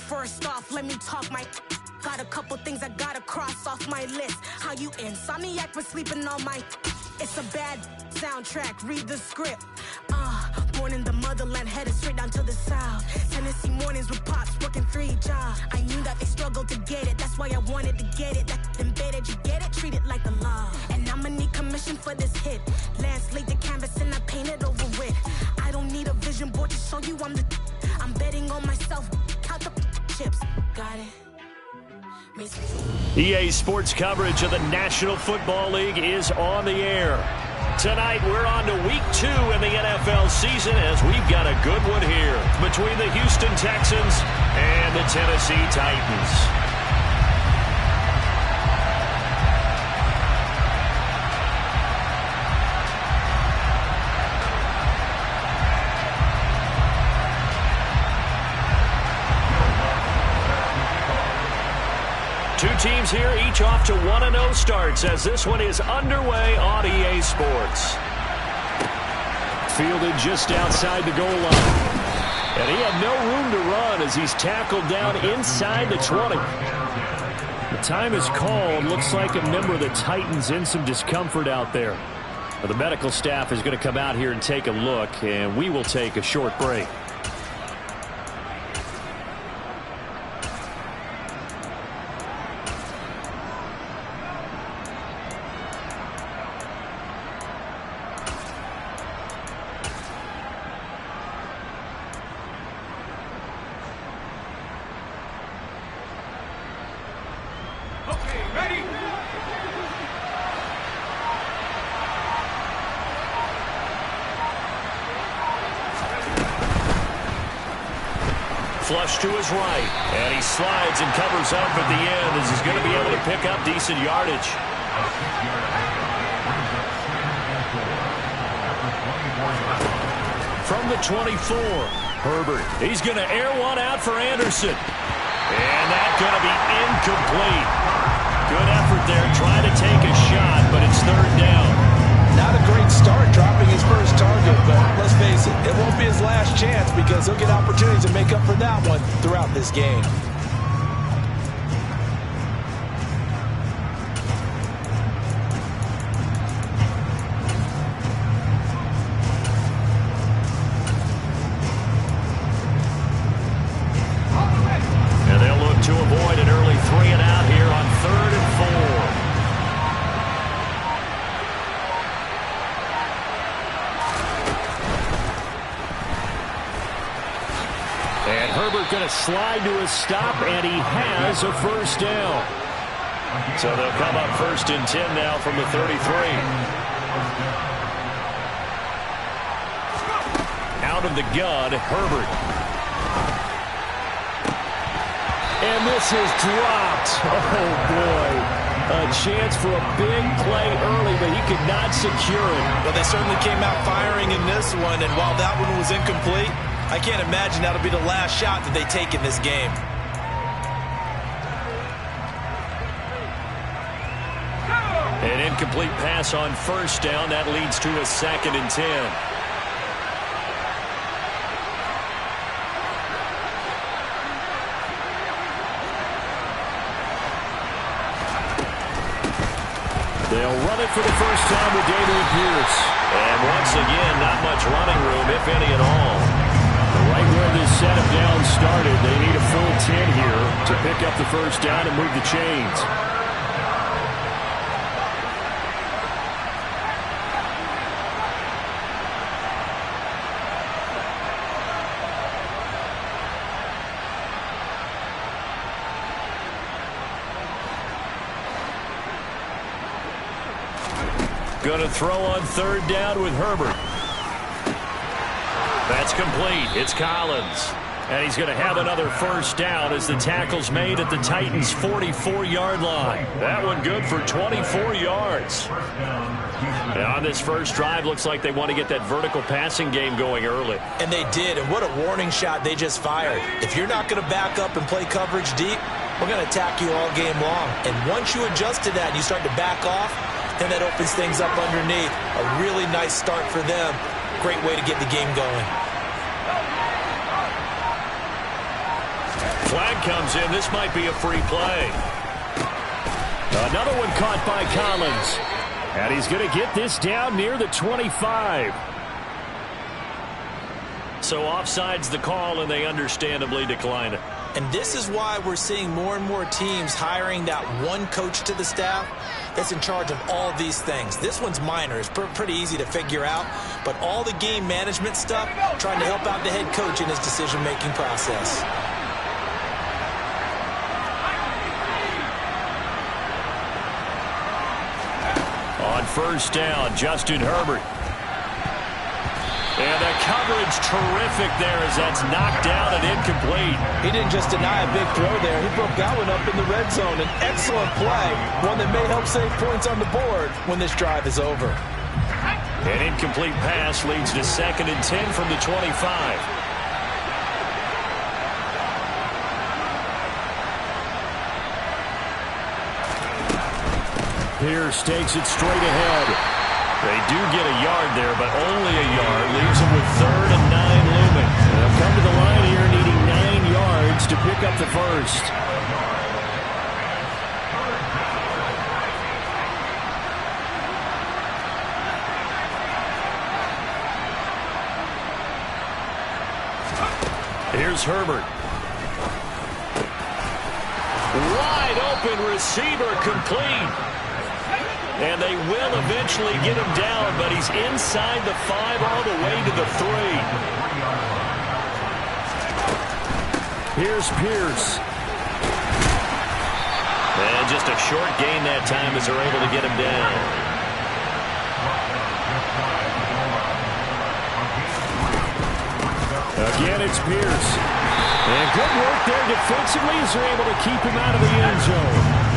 First off, let me talk my. Got a couple things I gotta cross off my list. How you insomniac for sleeping on my. It's a bad soundtrack, read the script. Born in the motherland, headed straight down to the south. Tennessee mornings with pops, working 3 jobs. I knew that they struggled to get it, that's why I wanted to get it. That embedded, you get it, treat it like a law. And I'ma need commission for this hit. Lance laid the canvas and I painted over with. I don't need a vision board to show you I'm the. I'm betting on myself, count the chips. Got it. EA Sports coverage of the National Football League is on the air. Tonight, we're on to Week 2 in the NFL season as we've got a good one here between the Houston Texans and the Tennessee Titans. Two teams here, each off to 1-0 starts as this one is underway on EA Sports. Fielded just outside the goal line. And he had no room to run as he's tackled down inside the 20. The time is called. Looks like a member of the Titans in some discomfort out there. The medical staff is going to come out here and take a look, and we will take a short break. Flush to his right, and he slides and covers up at the end as he's going to be able to pick up decent yardage. From the 24, Herbert. He's going to air one out for Anderson. And that's going to be incomplete. Good effort there trying to take a shot, but it's third down. Not a great start dropping his first target, but let's face it, it won't be his last chance because he'll get opportunities to make up for that one throughout this game. And they'll look to avoid an early 3-and-out here on 3rd and 4. And Herbert going to slide to a stop, and he has a first down. So they'll come up 1st and 10 now from the 33. Out of the gun, Herbert. And this is dropped. Oh, boy. A chance for a big play early, but he could not secure it. Well, they certainly came out firing in this one, and while that one was incomplete, I can't imagine that'll be the last shot that they take in this game. An incomplete pass on 1st down. That leads to a 2nd and 10. They'll run it for the first time with David Pierce. And once again, not much running room, if any at all. Right where this setup down started, they need a full 10 here to pick up the first down and move the chains. Going to throw on 3rd down with Herbert. That's complete. It's Collins. And he's going to have another first down as the tackle's made at the Titans' 44-yard line. That one good for 24 yards. And on this first drive, looks like they want to get that vertical passing game going early. And they did, and what a warning shot they just fired. If you're not going to back up and play coverage deep, we're going to attack you all game long. And once you adjust to that and you start to back off, then that opens things up underneath. A really nice start for them. Great way to get the game going. flag comes in. This might be a free play. Another one caught by Collins. And he's going to get this down near the 25. So offside's the call, and they understandably decline it. And this is why we're seeing more and more teams hiring that one coach to the staff that's in charge of all these things. This one's minor. It's pretty easy to figure out. But all the game management stuff, trying to help out the head coach in his decision-making process. On first down, Justin Herbert. And the coverage terrific there as that's knocked down and incomplete. He didn't just deny a big throw there. He broke that one up in the red zone. An excellent play. One that may help save points on the board when this drive is over. An incomplete pass leads to 2nd and 10 from the 25. Pierce takes it straight ahead. They do get a yard there, but only a yard. Leaves them with 3rd and 9 looming. They'll come to the line here needing 9 yards to pick up the first. Here's Herbert. Wide open receiver, complete. And they will eventually get him down, but he's inside the 5 all the way to the 3. Here's Pierce. And just a short gain that time as they're able to get him down. Again, it's Pierce. And good work there defensively as they're able to keep him out of the end zone.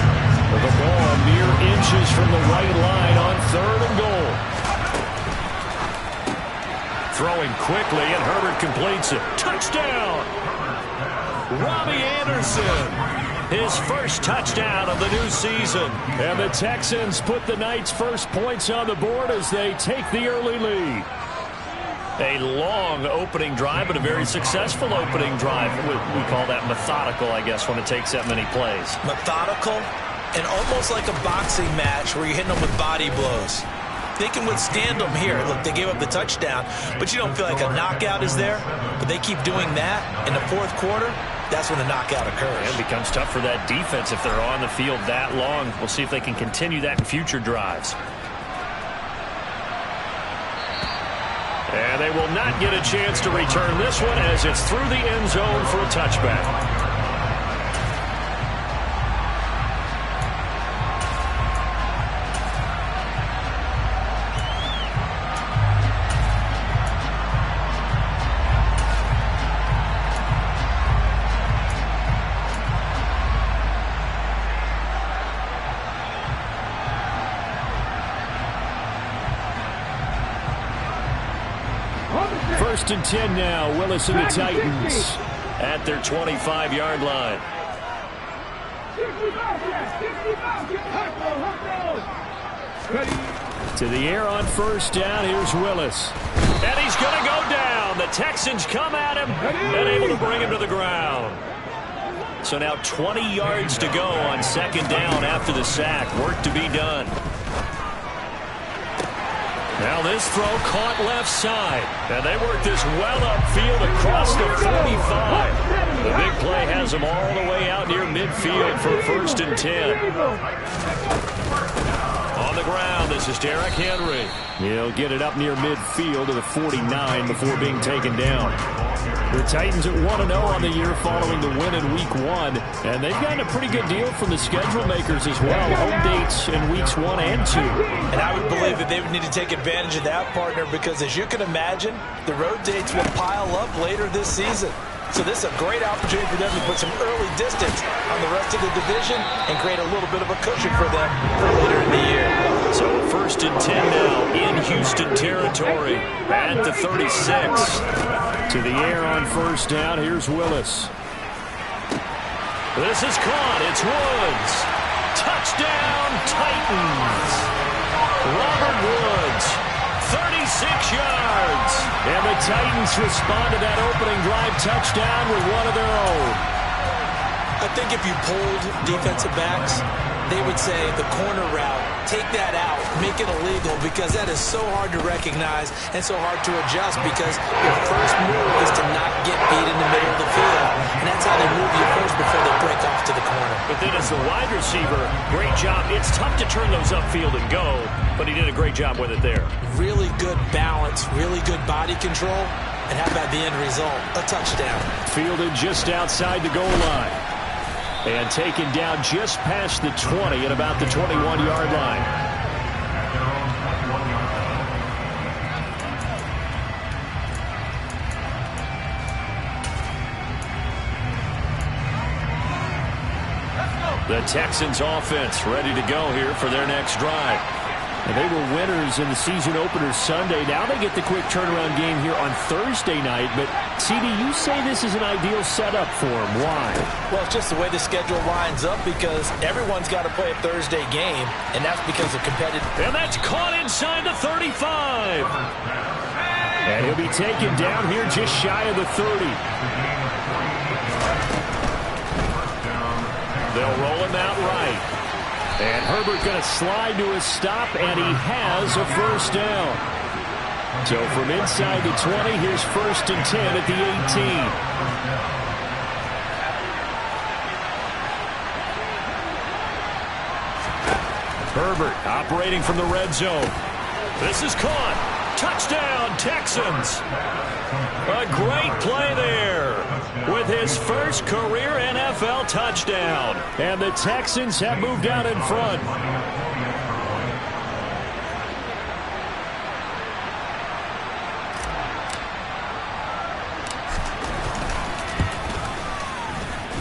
The ball mere inches from the right line on 3rd and goal. Throwing quickly, and Herbert completes it. Touchdown! Robbie Anderson, his first touchdown of the new season. And the Texans put the night's first points on the board as they take the early lead. A long opening drive, but a very successful opening drive. We call that methodical, I guess, when it takes that many plays. Methodical? And almost like a boxing match where you're hitting them with body blows. They can withstand them here. Look, they gave up the touchdown, but you don't feel like a knockout is there. But they keep doing that in the 4th quarter. That's when the knockout occurs. It becomes tough for that defense if they're on the field that long. We'll see if they can continue that in future drives. And they will not get a chance to return this one as it's through the end zone for a touchback. First and 10 now. Willis and the Titans at their 25-yard line. To the air on first down. Here's Willis. And he's going to go down. The Texans come at him and able to bring him to the ground. So now 20 yards to go on 2nd down after the sack. Work to be done. Now this throw caught left side. And they work this well upfield across the 45. The big play has them all the way out near midfield for 1st and 10. On the ground, this is Derrick Henry. He'll get it up near midfield to the 49 before being taken down. The Titans at 1-0 on the year following the win in Week 1. And they've gotten a pretty good deal from the schedule makers as well. Home dates in Weeks 1 and 2. And I would believe that they would need to take advantage of that, partner, because as you can imagine, the road dates will pile up later this season. So this is a great opportunity for them to put some early distance on the rest of the division and create a little bit of a cushion for them for later in the year. So 1st and 10 now in Houston territory at the 36. To the air on first down. Here's Willis. This is caught. It's Woods. Touchdown, Titans. Robert Woods, 36 yards. And the Titans respond to that opening drive touchdown with one of their own. I think if you polled defensive backs, they would say the corner route, take that out, make it illegal, because that is so hard to recognize and so hard to adjust, because your first move is to not get beat in the middle of the field, and that's how they move you first before they break off to the corner. But then as the wide receiver, great job. It's tough to turn those upfield and go, but he did a great job with it there. Really good balance, really good body control, and how about the end result? A touchdown. Fielded just outside the goal line. And taken down just past the 20 at about the 21-yard line. The Texans offense ready to go here for their next drive. And they were winners in the season opener Sunday. Now they get the quick turnaround game here on Thursday night. But, CD, you say this is an ideal setup for them. Why? Well, it's just the way the schedule lines up, because everyone's got to play a Thursday game, and that's because of competitive. And that's caught inside the 35. And he'll be taken down here just shy of the 30. They'll roll him out right. And Herbert going to slide to a stop, and he has a first down. So from inside the 20, here's 1st and 10 at the 18. Herbert operating from the red zone. This is caught. Touchdown, Texans. A great play there with his first career NFL touchdown. And the Texans have moved out in front.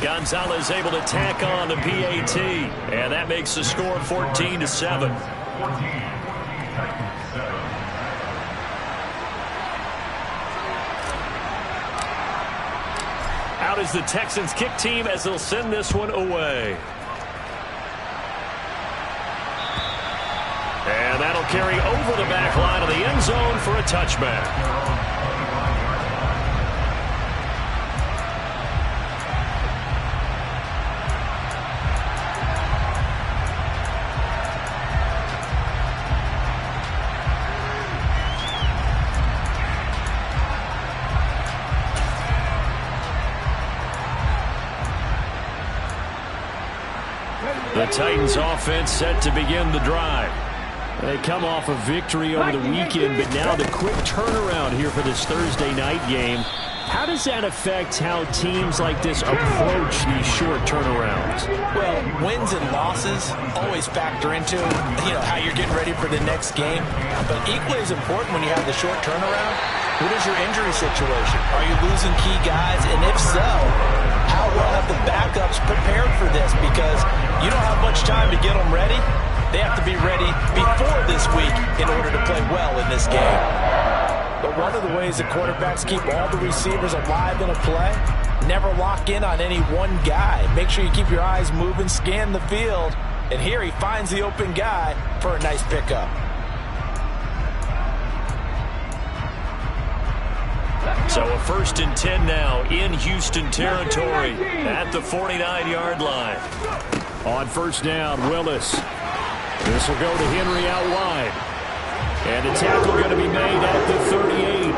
Gonzalez able to tack on the PAT. And that makes the score 14-7. Out is the Texans kick team as they'll send this one away. And that'll carry over the back line of the end zone for a touchback. The Titans offense set to begin the drive. They come off a victory over the weekend, but now the quick turnaround here for this Thursday night game. How does that affect how teams like this approach these short turnarounds? Well, wins and losses always factor into, how you're getting ready for the next game. But equally as important when you have the short turnaround, what is your injury situation? Are you losing key guys? And if so, how well have the backups prepared for this? Because you don't have much time to get them ready. They have to be ready before this week in order to play well in this game. But one of the ways that quarterbacks keep all the receivers alive in a play, never lock in on any one guy. Make sure you keep your eyes moving, scan the field. And here he finds the open guy for a nice pickup. So a 1st and 10 now in Houston territory at the 49-yard line. On 1st down, Willis. This will go to Henry out wide. And the tackle going to be made at the 38.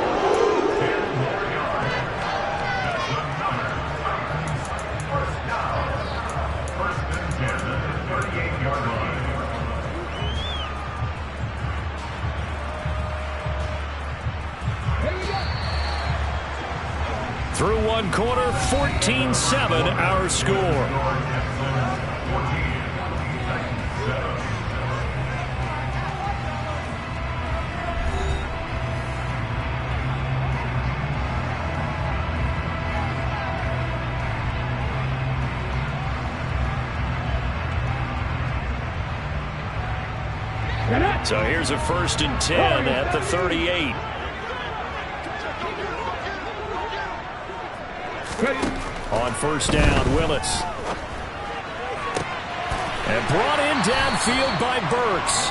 Through one quarter, 14-7 our score. So here's a 1st and 10 at the 38. On 1st down, Willis. And brought in downfield by Burks.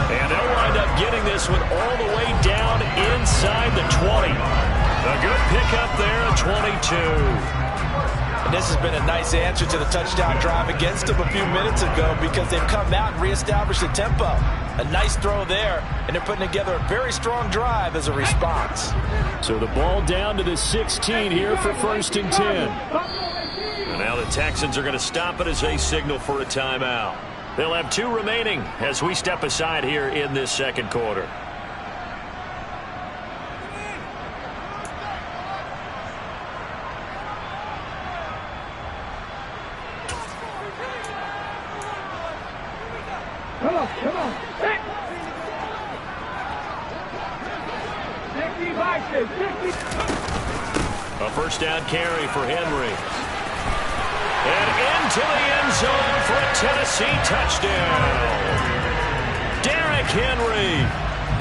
And they'll wind up getting this one all the way down inside the 20. A good pickup there at 22. And this has been a nice answer to the touchdown drive against them a few minutes ago because they've come out and reestablished the tempo. A nice throw there, and they're putting together a very strong drive as a response. So the ball down to the 16 here for 1st and 10. And now the Texans are going to stop it as they signal for a timeout. They'll have 2 remaining as we step aside here in this second quarter. Come on. A first down carry for Henry. And into the end zone for a Tennessee touchdown. Derrick Henry,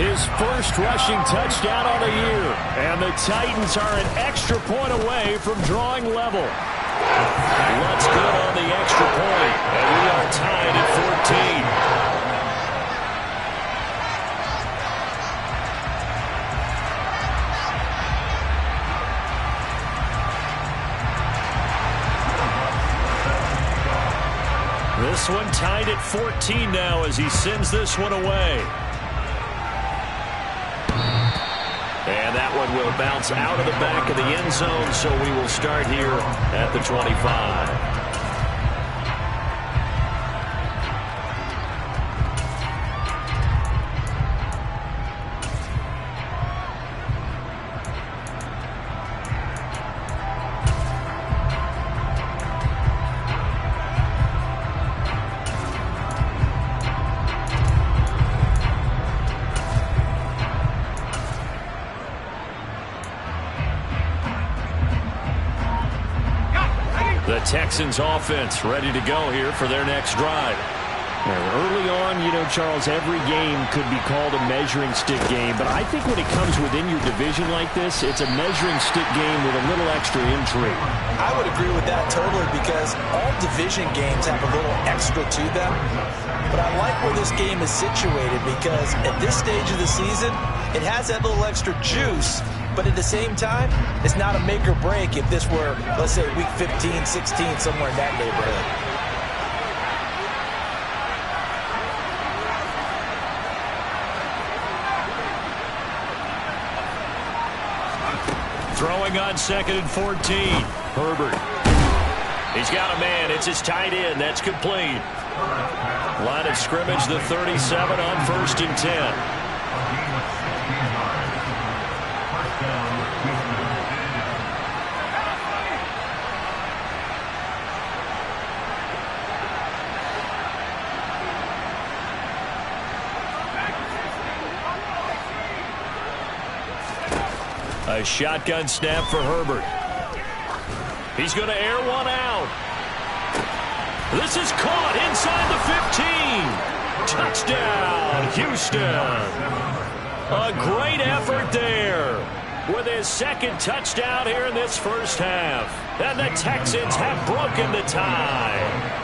his first rushing touchdown on the year. And the Titans are an extra point away from drawing level. What's good on the extra point? And we are tied at 14. This one tied at 14 now as he sends this one away. And that one will bounce out of the back of the end zone, so we will start here at the 25. The Texans offense ready to go here for their next drive. Early on, Charles, every game could be called a measuring stick game, but I think when it comes within your division like this, it's a measuring stick game with a little extra intrigue. I would agree with that totally because all division games have a little extra to them. But I like where this game is situated because at this stage of the season, it has that little extra juice. But at the same time, it's not a make or break if this were, let's say, week 15, 16, somewhere in that neighborhood. Throwing on 2nd and 14. Herbert. He's got a man. It's his tight end. That's complete. Line of scrimmage, the 37 on 1st and 10. A shotgun snap for Herbert. He's going to air one out. This is caught inside the 15. Touchdown, Houston. A great effort there with his 2nd touchdown here in this first half. And the Texans have broken the tie.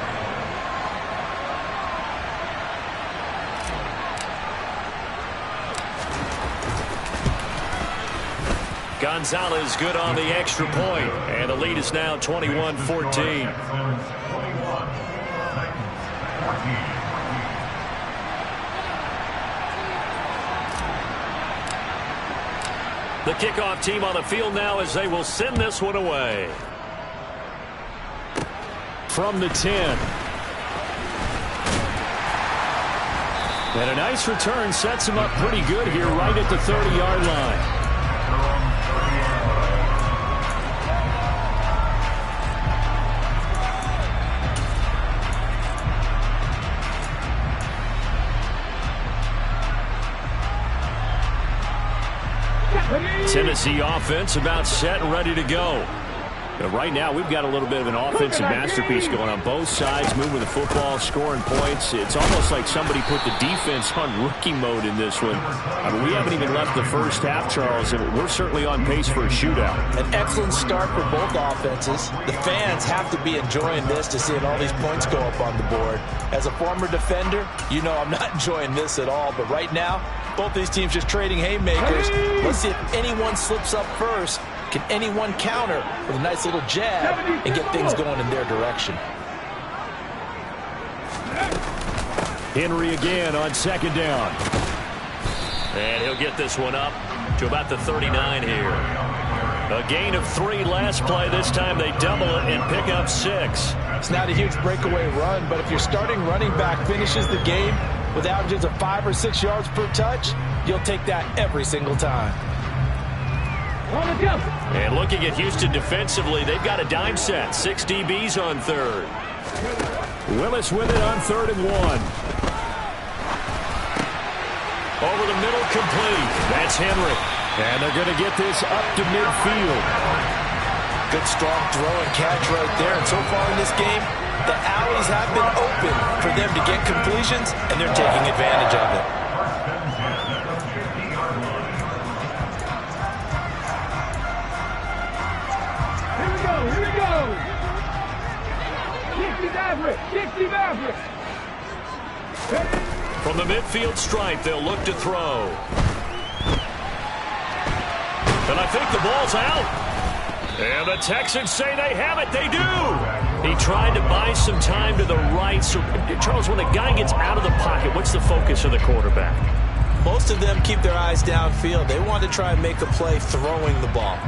Gonzalez good on the extra point, and the lead is now 21-14. The kickoff team on the field now as they will send this one away. From the 10. And a nice return sets him up pretty good here right at the 30-yard line. Tennessee offense about set and ready to go. But right now, we've got a little bit of an offensive masterpiece going on both sides, moving the football, scoring points. It's almost like somebody put the defense on rookie mode in this one. I mean, we haven't even left the first half, Charles, and we're certainly on pace for a shootout. An excellent start for both offenses. The fans have to be enjoying this to seeing all these points go up on the board. As a former defender, you know I'm not enjoying this at all. But right now, both these teams just trading haymakers. Let's see if anyone slips up first. Can anyone counter with a nice little jab and get things going in their direction? Henry again on second down. And he'll get this one up to about the 39 here. A gain of 3 last play. This time they double it and pick up 6. It's not a huge breakaway run, but if your starting running back finishes the game with averages of 5 or 6 yards per touch, you'll take that every single time. And looking at Houston defensively, they've got a dime set. 6 DBs on third. Willis with it on 3rd and 1. Over the middle, complete. That's Henry. And they're going to get this up to midfield. Good strong throw and catch right there. And so far in this game, the alleys have been open for them to get completions, and they're taking advantage of it. Here we go, here we go. 60 Maverick. From the midfield stripe, they'll look to throw. And I think the ball's out. And the Texans say they have it. They do. He tried to buy some time to the right. So, Charles, when a guy gets out of the pocket, what's the focus of the quarterback? Most of them keep their eyes downfield. They want to try and make a play throwing the ball.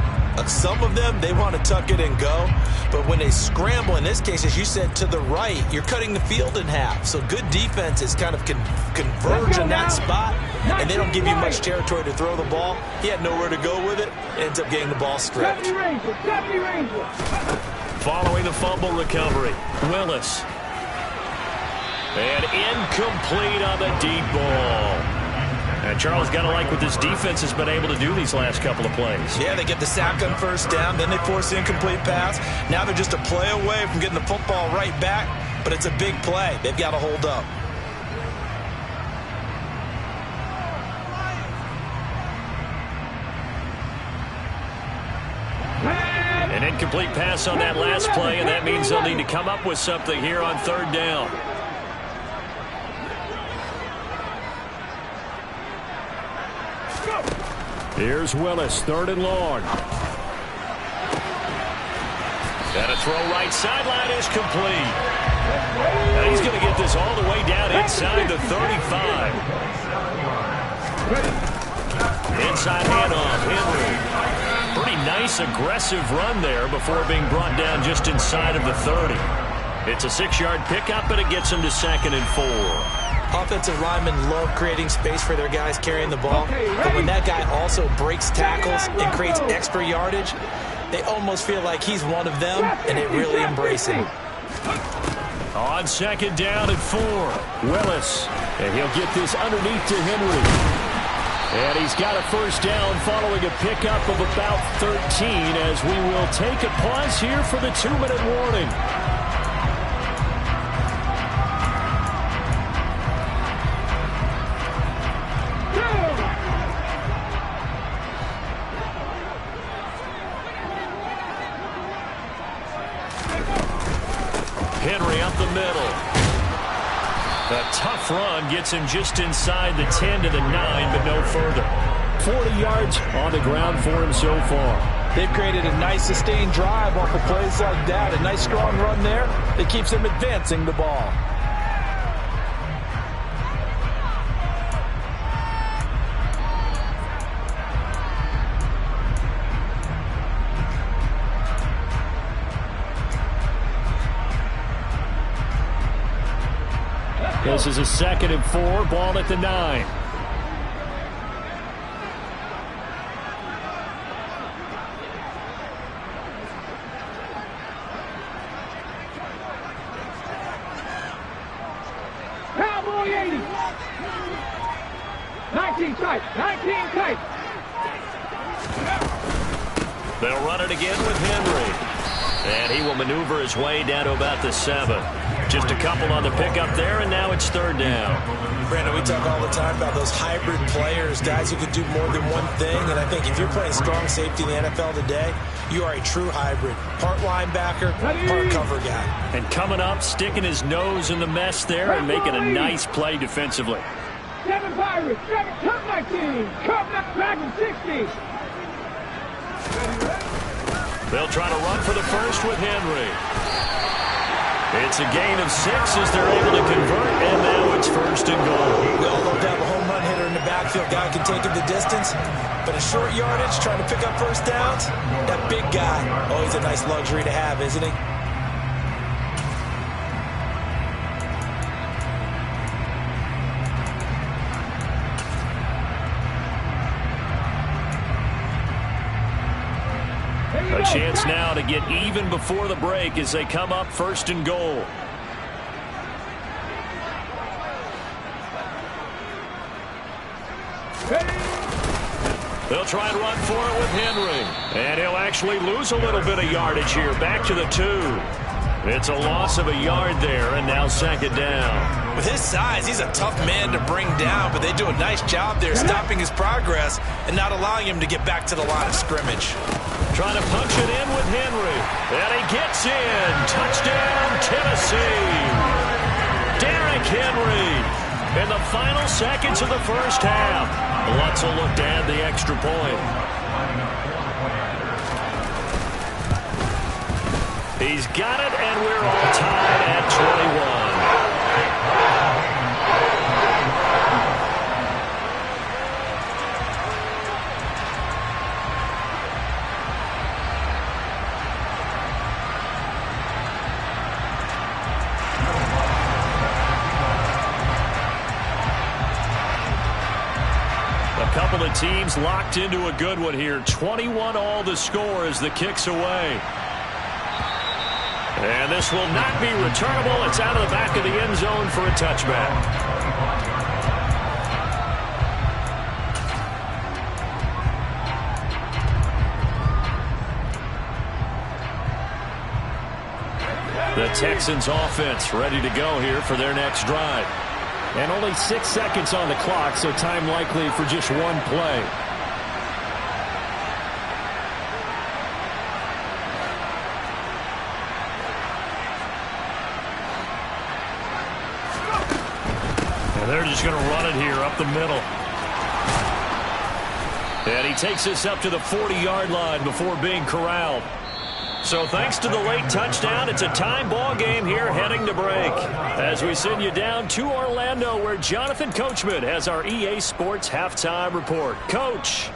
Some of them, they want to tuck it and go. But when they scramble, in this case, as you said, to the right, you're cutting the field in half. So good defenses kind of converge in that spot, and they don't give you much territory to throw the ball. He had nowhere to go with it. Ends up getting the ball stripped. Following the fumble recovery, Willis. And incomplete on the deep ball. And Charles, got to like what this defense has been able to do these last couple of plays. Yeah, they get the sack on first down, then they force the incomplete pass. Now they're just a play away from getting the football right back, but it's a big play. They've got to hold up. An incomplete pass on that last play, and that means they'll need to come up with something here on 3rd down. Here's Willis, 3rd and long. And a throw right sideline is complete. And he's going to get this all the way down inside the 35. Inside handoff, Henry. Pretty nice aggressive run there before being brought down just inside of the 30. It's a 6-yard pickup, but it gets him to 2nd and 4. Offensive linemen love creating space for their guys carrying the ball, but when that guy also breaks tackles and creates extra yardage, they almost feel like he's one of them, and they really embrace him. On 2nd down and 4, Willis. And he'll get this underneath to Henry. And he's got a 1st down following a pickup of about 13 as we will take a pause here for the 2-minute warning. Henry up the middle. The tough run gets him just inside the 10 to the 9, but no further. 40 yards on the ground for him so far. They've created a nice sustained drive off of plays like that. A nice strong run there that keeps them advancing the ball. This is a 2nd and 4, ball at the 9. Cowboy 80. 19 tight. 19 tight. They'll run it again with Henry. And he will maneuver his way down to about the 7. Just a couple on the pickup there, and now it's 3rd down. Brandon, we talk all the time about those hybrid players, guys who can do more than one thing. And I think if you're playing strong safety in the NFL today, you are a true hybrid. Part linebacker, part cover guy. And coming up, sticking his nose in the mess there and making a nice play defensively. 7 Pirates, 7, come 19, come back in 60. They'll try to run for the first with Henry. It's a gain of 6 as they're able to convert, and now it's 1st and goal. We all love to have a home run hitter in the backfield. Guy can take it the distance, but in short yardage, trying to pick up first downs, that big guy, always a nice luxury to have, isn't he? A chance now to get even before the break as they come up 1st and goal. They'll try and run for it with Henry. And he'll actually lose a little bit of yardage here. Back to the 2. It's a loss of a yard there, and now 2nd down. With his size, he's a tough man to bring down, but they do a nice job there stopping his progress and not allowing him to get back to the line of scrimmage. Trying to punch it in with Henry. And he gets in. Touchdown, Tennessee. Derrick Henry in the final seconds of the first half. Lutz will look to add the extra point. He's got it, and we're all tied at 21. A couple of teams locked into a good one here. 21 all the score as the kick's away. And this will not be returnable. It's out of the back of the end zone for a touchback. The Texans offense ready to go here for their next drive. And only 6 seconds on the clock, so time likely for just one play. And they're just going to run it here up the middle. And he takes this up to the 40-yard line before being corralled. So thanks to the late touchdown, it's a time ball game here heading to break. As we send you down to Orlando, where Jonathan Coachman has our EA Sports halftime report. Coach.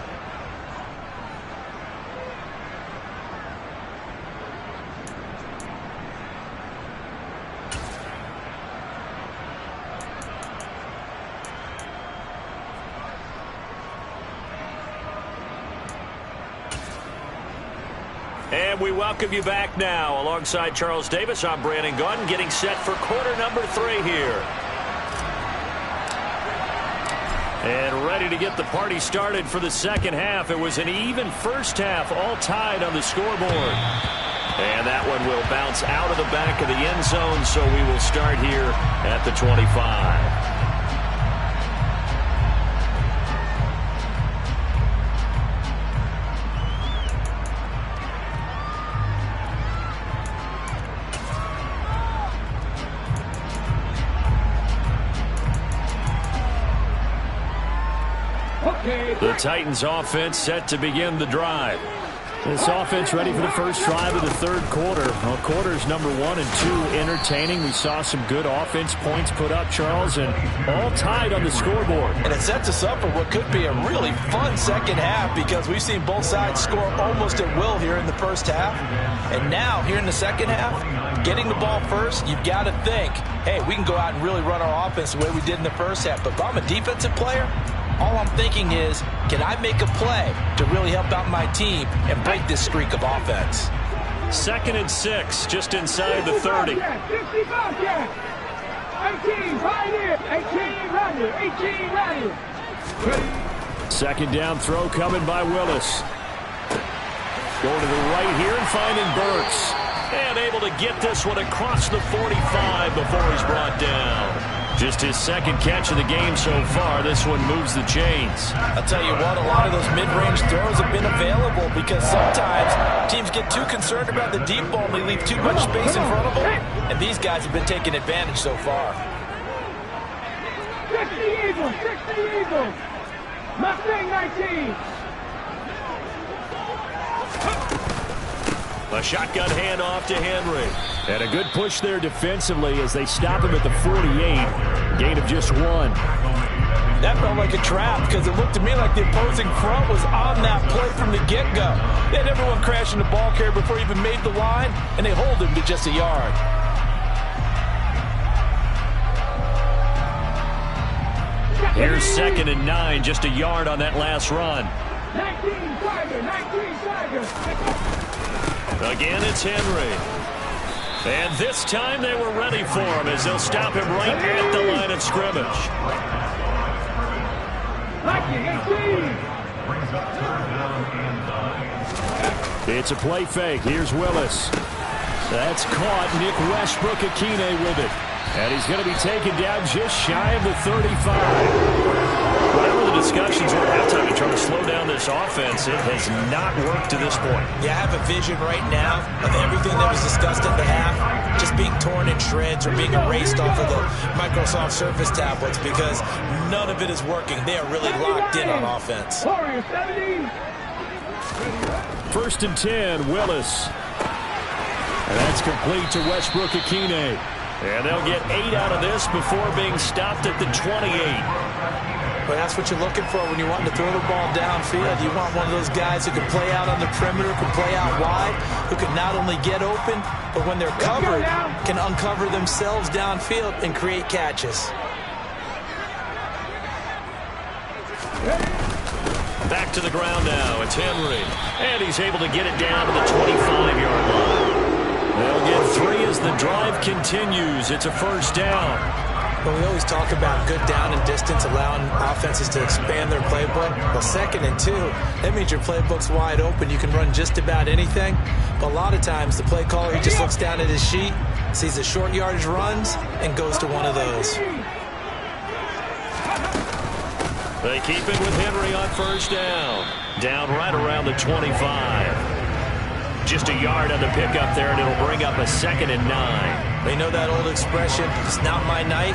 And we welcome you back now. Alongside Charles Davis, I'm Brandon Gaudin, getting set for quarter number 3 here. And ready to get the party started for the second half. It was an even first half, all tied on the scoreboard. And that one will bounce out of the back of the end zone, so we will start here at the 25. The Titans offense set to begin the drive. This offense ready for the first drive of the third quarter. Well, quarters number 1 and 2 entertaining. We saw some good offense points put up, Charles, and all tied on the scoreboard. And it sets us up for what could be a really fun second half, because we've seen both sides score almost at will here in the first half. And now, here in the second half, getting the ball first, you've got to think, hey, we can go out and really run our offense the way we did in the first half. But if I'm a defensive player, all I'm thinking is, can I make a play to really help out my team and break this streak of offense? 2nd and 6, just inside the 30. 18 right here. 18 right here. 18 right here. Second down throw coming by Willis. Going to the right here and finding Burks. And able to get this one across the 45 before he's brought down. Just his second catch of the game so far. This one moves the chains. I'll tell you what, a lot of those mid-range throws have been available, because sometimes teams get too concerned about the deep ball and they leave too much space in front of them. And these guys have been taking advantage so far. 60 Eagles. 60 Eagles. Mustang 19. A shotgun handoff to Henry. And a good push there defensively as they stop him at the 48. Gain of just 1. That felt like a trap because it looked to me like the opposing front was on that play from the get-go. They had everyone crashing the ball carrier before he even made the line, and they hold him to just a yard. Here's 2nd and 9, just a yard on that last run. 19 Tiger. Again, it's Henry. And this time they were ready for him as they'll stop him right at the line of scrimmage. It's a play fake. Here's Willis. That's caught. Nick Westbrook-Akine with it. And he's going to be taken down just shy of the 35. Whatever the discussions were at halftime to try to slow down this offense, it has not worked to this point. Yeah, I have a vision right now of everything that was discussed at the half just being torn in shreds or being erased off of the Microsoft Surface tablets because none of it is working. They are really locked in on offense. 1st and 10, Willis. And that's complete to Westbrook-Akine. And they'll get 8 out of this before being stopped at the 28. But that's what you're looking for when you want to throw the ball downfield. You want one of those guys who can play out on the perimeter, can play out wide, who can not only get open, but when they're covered, can uncover themselves downfield and create catches. Back to the ground now. It's Henry. And he's able to get it down to the 25-yard line. They'll get 3 as the drive continues. It's a 1st down. Well, we always talk about good down and distance, allowing offenses to expand their playbook. Well, 2nd and 2, that means your playbook's wide open. You can run just about anything. But a lot of times, the play caller, he just looks down at his sheet, sees the short yardage runs, and goes to one of those. They keep it with Henry on 1st down. Down right around the 25. Just a yard on the pickup there, and it'll bring up a 2nd and 9. They know that old expression, it's not my night.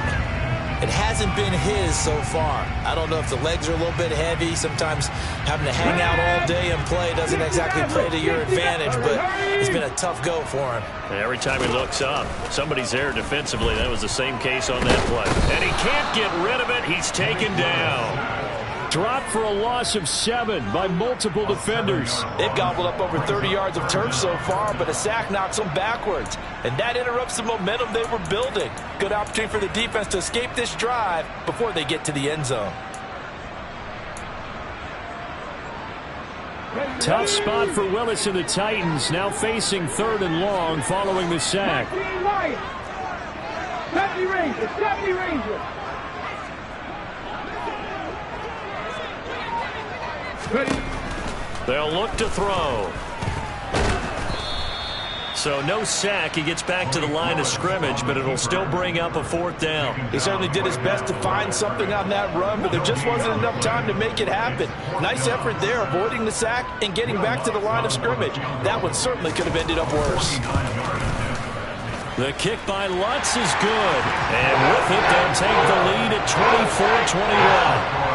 It hasn't been his so far. I don't know if the legs are a little bit heavy. Sometimes having to hang out all day and play doesn't exactly play to your advantage, but it's been a tough go for him. And every time he looks up, somebody's there defensively. That was the same case on that play. And he can't get rid of it. He's taken down. Dropped for a loss of 7 by multiple defenders. They've gobbled up over 30 yards of turf so far, but a sack knocks them backwards. And that interrupts the momentum they were building. Good opportunity for the defense to escape this drive before they get to the end zone. Tough spot for Willis and the Titans, now facing 3rd and long following the sack. 70 Ranger. They'll look to throw. So no sack. He gets back to the line of scrimmage, but it'll still bring up a 4th down. He certainly did his best to find something on that run, but there just wasn't enough time to make it happen. Nice effort there, avoiding the sack and getting back to the line of scrimmage. That one certainly could have ended up worse. The kick by Lutz is good. And with it, they'll take the lead at 24-21.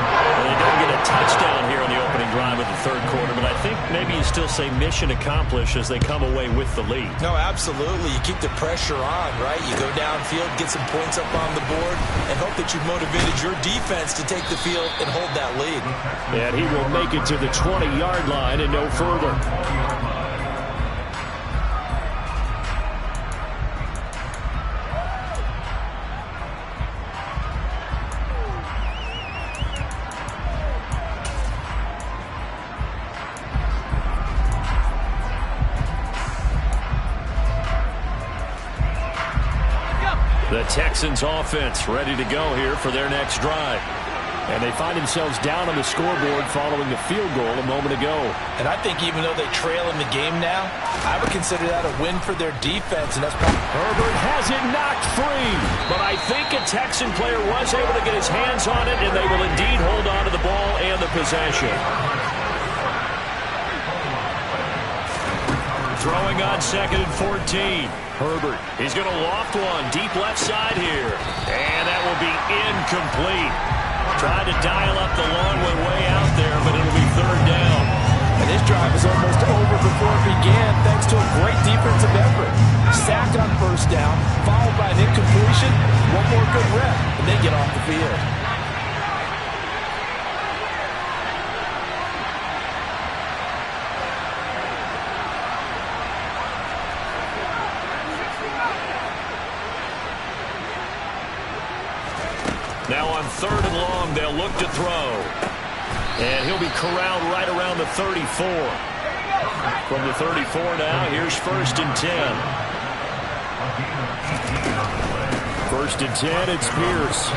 They don't get a touchdown here on the opening drive of the 3rd quarter, but I think maybe you still say mission accomplished as they come away with the lead. No, absolutely. You keep the pressure on, right? You go downfield, get some points up on the board, and hope that you've motivated your defense to take the field and hold that lead. And he will make it to the 20-yard line and no further. The Texans offense ready to go here for their next drive. And they find themselves down on the scoreboard following the field goal a moment ago. And I think even though they trail in the game now, I would consider that a win for their defense. And that's probably Herbert has it knocked free. But I think a Texan player was able to get his hands on it, and they will indeed hold on to the ball and the possession. Throwing on 2nd and 14. Herbert, he's going to loft one deep left side here. And that will be incomplete. Tried to dial up the long way out there, but it'll be 3rd down. And this drive is almost over before it began thanks to a great defensive effort. Sack on first down, followed by an incompletion, one more good rep, and they get off the field. Now on 3rd and long, they'll look to throw. And he'll be corralled right around the 34. From the 34 now, here's 1st and 10. 1st and 10, it's Pierce.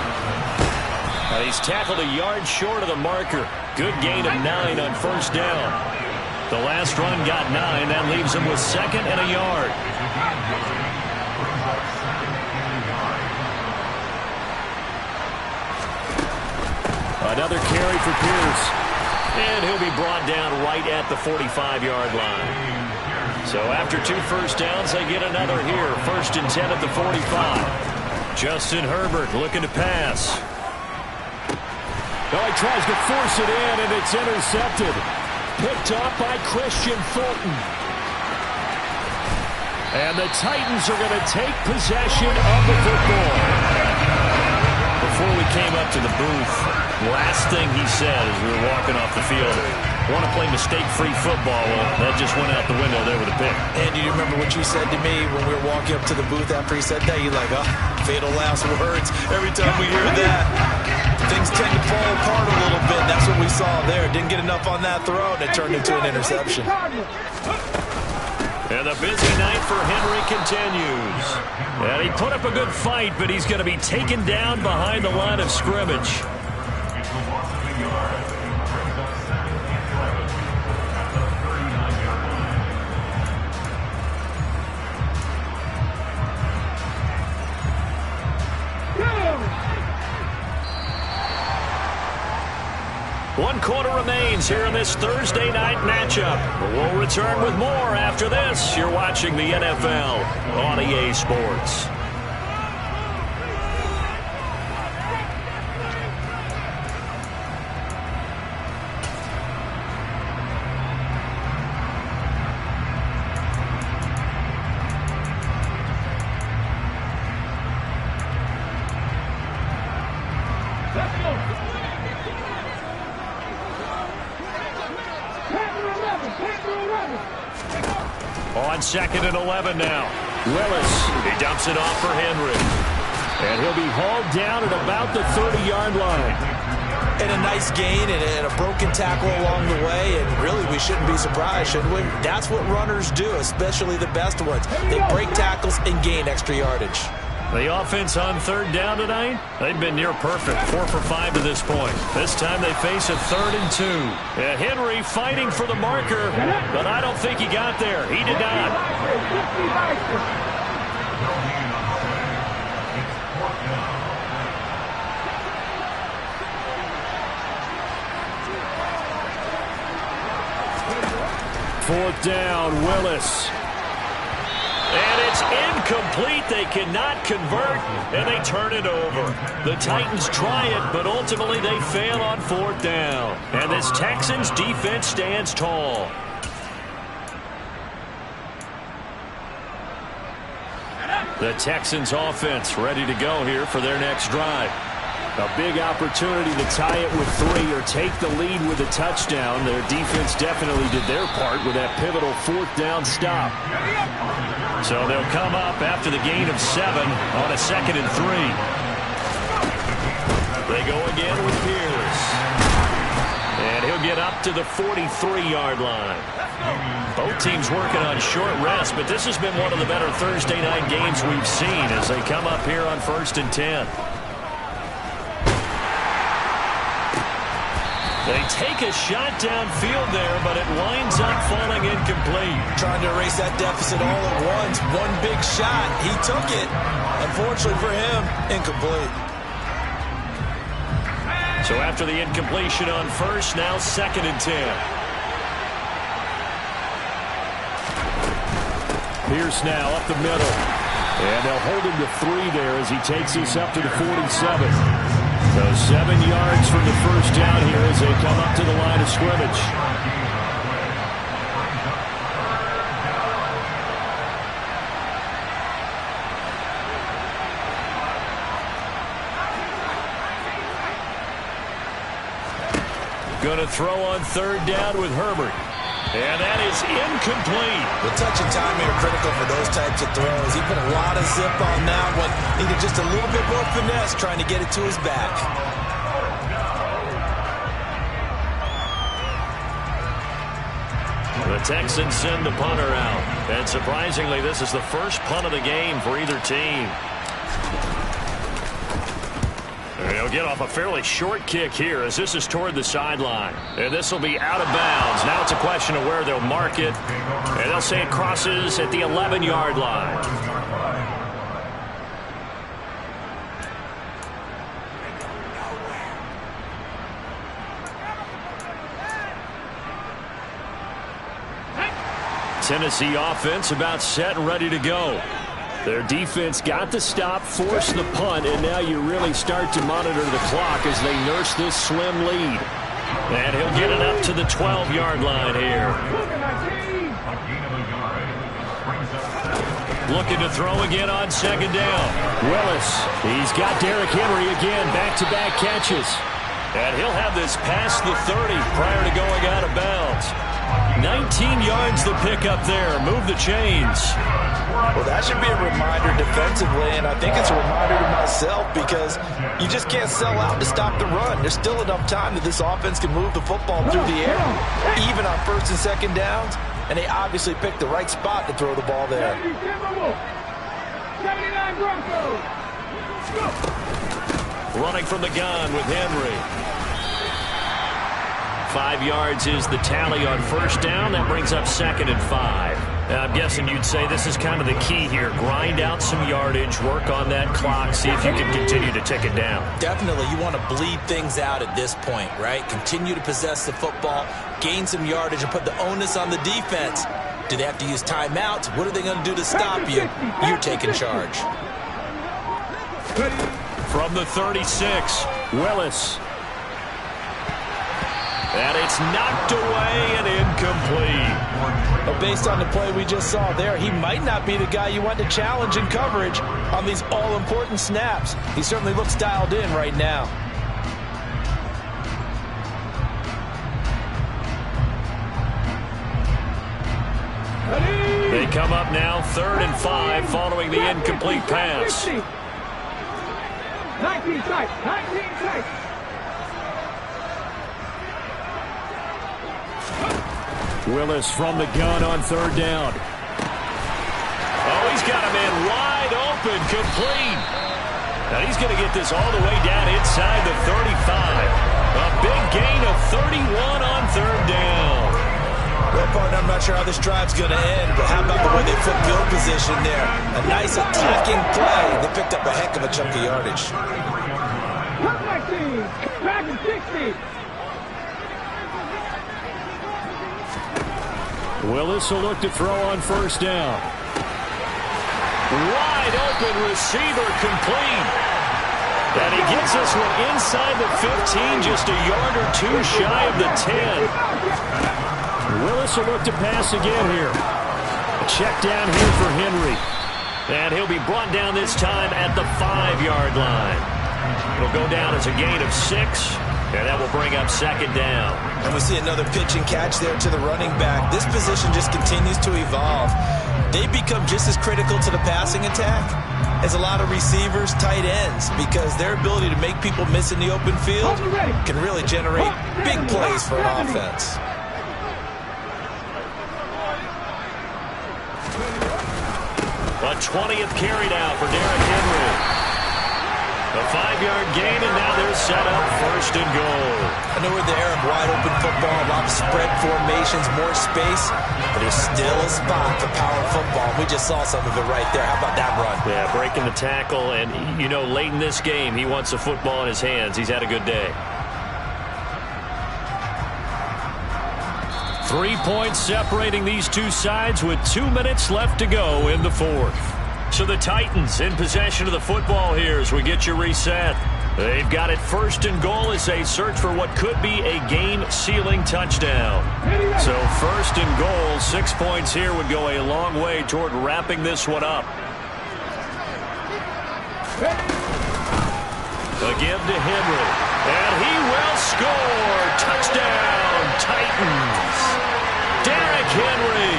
He's tackled a yard short of the marker. Good gain of 9 on 1st down. The last run got 9. That leaves him with 2nd and a yard. Another carry for Pierce. And he'll be brought down right at the 45-yard line. So after 2 first downs, they get another here. 1st and 10 at the 45. Justin Herbert looking to pass. Oh, he tries to force it in, and it's intercepted. Picked off by Christian Fulton. And the Titans are going to take possession of the football. Before we came up to the booth, last thing he said as we were walking off the field, want to play mistake-free football. Well, that just went out the window there with a pick. And do you remember what you said to me when we were walking up to the booth after he said that? You're like, oh, fatal last words. Every time we hear that, things tend to fall apart a little bit. That's what we saw there. Didn't get enough on that throw, and it turned into an interception. And the busy night for Henry continues. And he put up a good fight, but he's going to be taken down behind the line of scrimmage. One quarter remains here in this Thursday night matchup. We'll return with more after this. You're watching the NFL on EA Sports. On 2nd and 11 now. Willis, he dumps it off for Henry. And he'll be hauled down at about the 30-yard line. And a nice gain and a broken tackle along the way. And really, we shouldn't be surprised, should we? That's what runners do, especially the best ones. They break tackles and gain extra yardage. The offense on 3rd down tonight, they've been near perfect, 4 for 5 to this point. This time they face a 3rd and 2. And Henry fighting for the marker, but I don't think he got there. He did not. Fourth down, Willis. And it's incomplete. They cannot convert, and they turn it over. The Titans try it, but ultimately they fail on 4th down. And this Texans defense stands tall. The Texans offense ready to go here for their next drive. A big opportunity to tie it with 3 or take the lead with a touchdown. Their defense definitely did their part with that pivotal 4th down stop. So they'll come up after the gain of 7 on a 2nd and 3. They go again with Pierce. And he'll get up to the 43-yard line. Both teams working on short rest, but this has been one of the better Thursday night games we've seen as they come up here on 1st and 10. They take a shot downfield there, but it winds up falling incomplete. Trying to erase that deficit all at once. One big shot. He took it. Unfortunately for him, incomplete. So after the incompletion on 1st, now 2nd and 10. Pierce now up the middle. And they'll hold him to 3 there as he takes us up to the 47. So 7 yards from the 1st down here as they come up to the line of scrimmage. Going to throw on third down with Herbert. And that is incomplete. The touch and timing are critical for those types of throws. He put a lot of zip on that one. Needed just a little bit more finesse trying to get it to his back. The Texans send the punter out. And surprisingly, this is the first punt of the game for either team. He'll get off a fairly short kick here as this is toward the sideline. And this will be out of bounds. Now it's a question of where they'll mark it. And they'll say it crosses at the 11-yard line. Tennessee offense about set and ready to go. Their defense got the stop, forced the punt, and now you really start to monitor the clock as they nurse this slim lead. And he'll get it up to the 12-yard line here. Looking to throw again on second down. Willis, he's got Derrick Henry again, back-to-back catches. And he'll have this past the 30 prior to going out of bounds. 19 yards the pick up there. Move the chains. Well, that should be a reminder defensively, and I think it's a reminder to myself because you just can't sell out to stop the run. There's still enough time that this offense can move the football through the air, even on first and second downs, and they obviously picked the right spot to throw the ball there. Running from the gun with Henry. 5 yards is the tally on first down. That brings up 2nd and 5. I'm guessing you'd say this is kind of the key here. Grind out some yardage, work on that clock, see if you can continue to tick it down. Definitely, you want to bleed things out at this point, right? Continue to possess the football, gain some yardage, and put the onus on the defense. Do they have to use timeouts? What are they going to do to stop you? You're taking charge. From the 36, Willis. And it's knocked away and incomplete. But based on the play we just saw there, he might not be the guy you want to challenge in coverage on these all-important snaps. He certainly looks dialed in right now. They come up now 3rd and 5 following the incomplete pass. 19 strikes. 19 strikes. Willis from the gun on 3rd down. Oh, he's got a man wide open, complete. Now he's going to get this all the way down inside the 35. A big gain of 31 on 3rd down. Well, partner, I'm not sure how this drive's going to end, but how about the way they put field position there? A nice attacking play. They picked up a heck of a chunk of yardage. Back in 60. Willis will look to throw on first down. Wide open receiver, complete. And he gets this one inside the 15, just a yard or two shy of the 10. Willis will look to pass again here. A check down here for Henry. And he'll be brought down this time at the 5-yard line. It'll go down as a gain of 6. And that will bring up 2nd down. And we see another pitch and catch there to the running back. This position just continues to evolve. They become just as critical to the passing attack as a lot of receivers, tight ends, because their ability to make people miss in the open field can really generate big plays for an offense. A 20th carry now for Derrick Henry. A 5-yard gain, and now they're set up 1st and goal. I know we're in the era of wide-open football, a lot of spread formations, more space, but there's still a spot for power football. We just saw some of it right there. How about that run? Yeah, breaking the tackle, and, you know, late in this game, he wants the football in his hands. He's had a good day. 3 points separating these two sides with 2 minutes left to go in the 4th. So the Titans in possession of the football here as we get you reset. They've got it 1st and goal as they search for what could be a game-sealing touchdown. So 1st and goal, 6 points here would go a long way toward wrapping this one up. A give to Henry. And he will score. Touchdown, Titans. Derrick Henry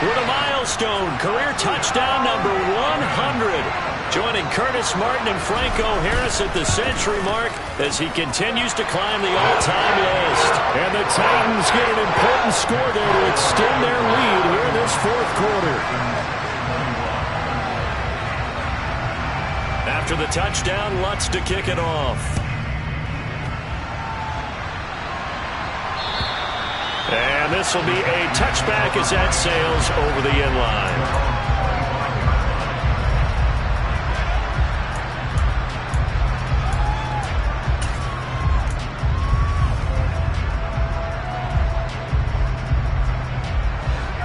with a milestone career touchdown number 100. Joining Curtis Martin and Franco Harris at the century mark as he continues to climb the all-time list. And the Titans get an important score there to extend their lead here in this fourth quarter. After the touchdown, Lutz to kick it off. And this will be a touchback as that sails over the end line.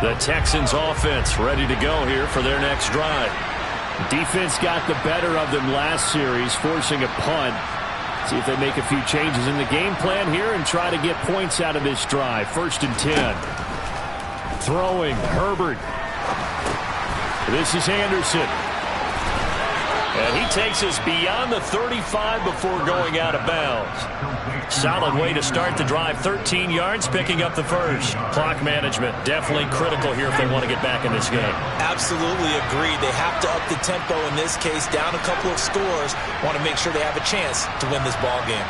The Texans offense ready to go here for their next drive. Defense got the better of them last series, forcing a punt. See if they make a few changes in the game plan here and try to get points out of this drive. 1st and 10. Throwing, Herbert. This is Anderson. And he takes us beyond the 35 before going out of bounds. Solid way to start the drive. 13 yards, picking up the first. Clock management, definitely critical here if they want to get back in this game. Absolutely agreed. They have to up the tempo in this case. Down a couple of scores. Want to make sure they have a chance to win this ball game.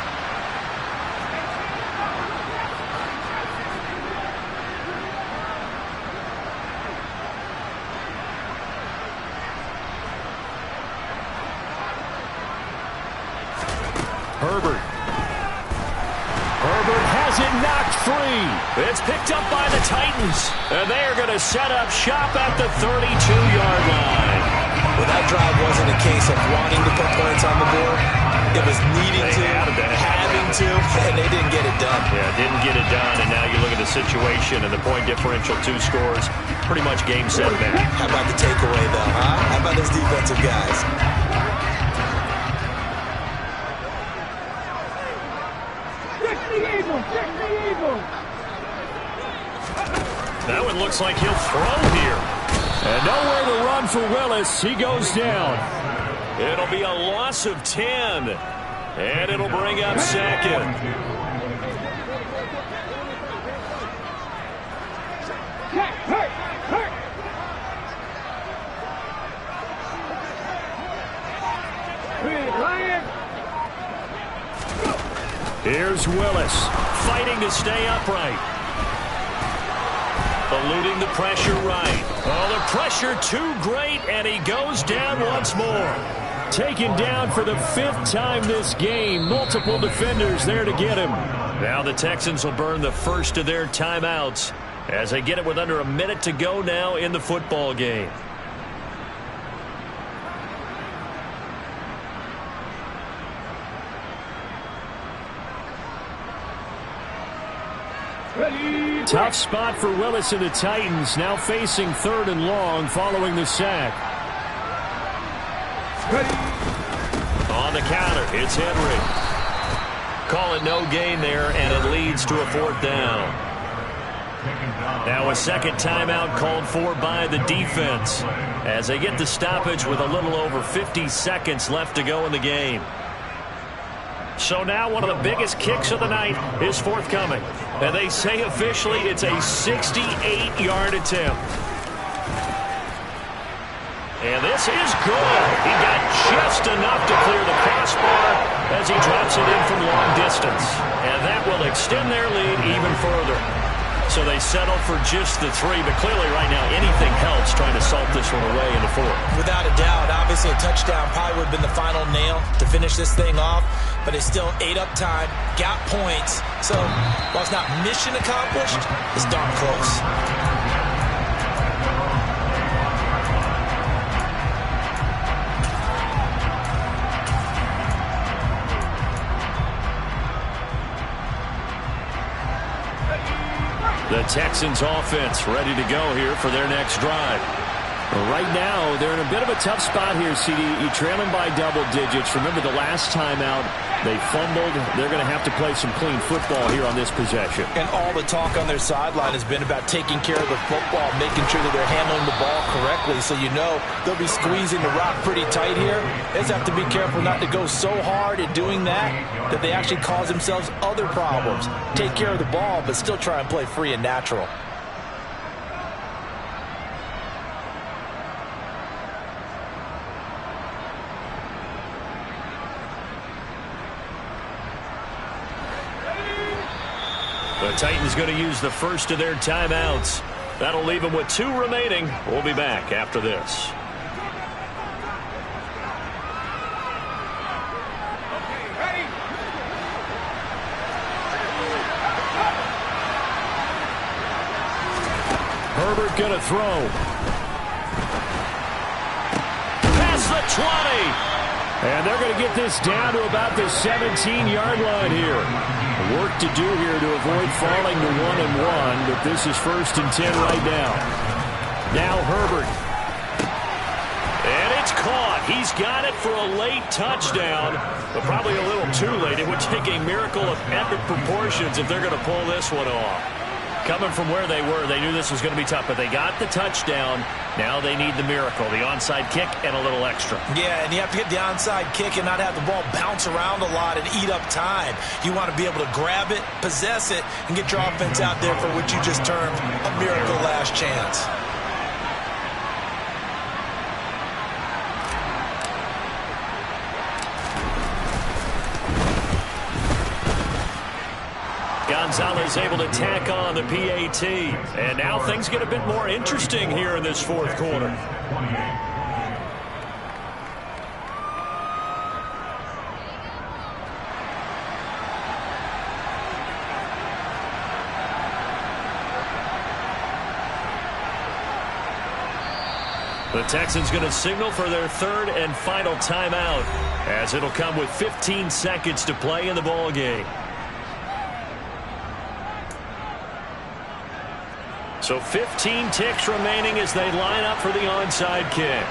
Herbert has it knocked free. It's picked up by the Titans. And they are going to set up shop at the 32-yard line. Well, that drive wasn't a case of wanting to put points on the board. It was needing to, having to, and they didn't get it done. Yeah, didn't get it done, and now you look at the situation and the point differential, 2 scores, pretty much game, set, match. How about the takeaway, though, huh? How about those defensive guys? That one looks like he'll throw here. And nowhere to run for Willis. He goes down. It'll be a loss of 10. And it'll bring up 2nd. Here's Willis. Fighting to stay upright. Eluding the pressure right. Oh, the pressure too great, and he goes down once more. Taken down for the 5th time this game. Multiple defenders there to get him. Now the Texans will burn the first of their timeouts as they get it with under a minute to go now in the football game. Tough spot for Willis and the Titans, now facing 3rd and long following the sack. On the counter, it's Henry. Call it no gain there, and it leads to a 4th down. Now a second timeout called for by the defense as they get the stoppage with a little over 50 seconds left to go in the game. So now one of the biggest kicks of the night is forthcoming. And they say officially it's a 68-yard attempt. And this is good. He got just enough to clear the crossbar as he drops it in from long distance. And that will extend their lead even further. So they settle for just the 3, but clearly right now anything helps trying to salt this one away in the 4th. Without a doubt, obviously a touchdown probably would have been the final nail to finish this thing off, but it's still ate up time, got points. So while it's not mission accomplished, it's darn close. The Texans offense ready to go here for their next drive. Well, right now, they're in a bit of a tough spot here, CD. You're trailing by double digits. Remember the last time out, they fumbled. They're going to have to play some clean football here on this possession. And all the talk on their sideline has been about taking care of the football, making sure that they're handling the ball correctly. So you know they'll be squeezing the rock pretty tight here. They just have to be careful not to go so hard at doing that they actually cause themselves other problems. Take care of the ball, but still try and play free and natural. The Titans going to use the first of their timeouts. That'll leave them with 2 remaining. We'll be back after this. Herbert going to throw. Past the 20. And they're going to get this down to about the 17-yard line here. Work to do here to avoid falling to 1-1, but this is 1st and 10 right now. Now Herbert. And it's caught. He's got it for a late touchdown, but probably a little too late. It would take a miracle of epic proportions if they're going to pull this one off. Coming from where they were, they knew this was going to be tough, but they got the touchdown. Now they need the miracle, the onside kick and a little extra. Yeah, and you have to get the onside kick and not have the ball bounce around a lot and eat up time. You want to be able to grab it, possess it, and get your offense out there for what you just termed a miracle last chance. Gonzalez able to tack on the PAT. And now things get a bit more interesting here in this 4th quarter. The Texans going to signal for their 3rd and final timeout, as it'll come with 15 seconds to play in the ball game. So 15 ticks remaining as they line up for the onside kick.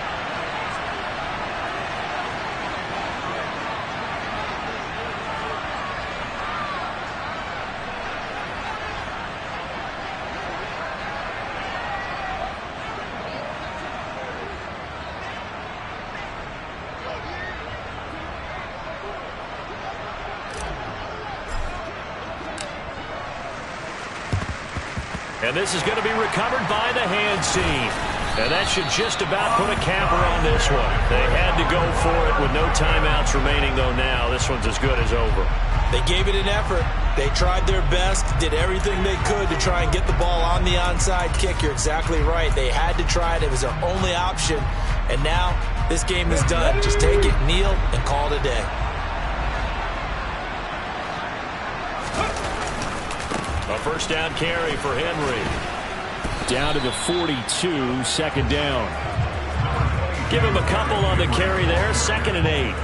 And this is going to be recovered by the hands team. And that should just about put a capper on this one. They had to go for it with no timeouts remaining, though now this one's as good as over. They gave it an effort. They tried their best, did everything they could to try and get the ball on the onside kick. You're exactly right. They had to try it. It was their only option. And now this game is done. Just take it, kneel, and call it a day. A first down carry for Henry. Down to the 42, 2nd down. Give him a couple on the carry there, 2nd and 8.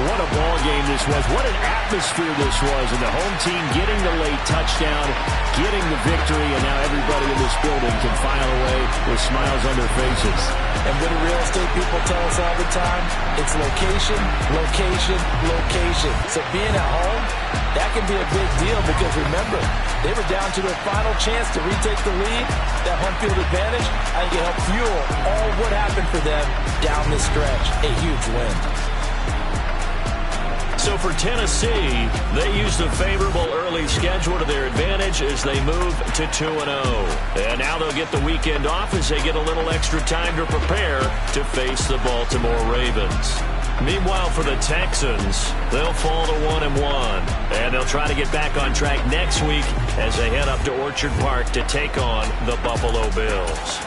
What a ball game this was. What an atmosphere this was. And the home team getting the late touchdown, getting the victory, and now everybody in this building can file away with smiles on their faces. And what do real estate people tell us all the time? It's location, location, location. So being at home, that can be a big deal because remember, they were down to their final chance to retake the lead. That home field advantage, I think it helped fuel all what happened for them down this stretch. A huge win. So for Tennessee, they used a favorable early schedule to their advantage as they move to 2-0. And now they'll get the weekend off as they get a little extra time to prepare to face the Baltimore Ravens. Meanwhile, for the Texans, they'll fall to 1-1. And they'll try to get back on track next week as they head up to Orchard Park to take on the Buffalo Bills.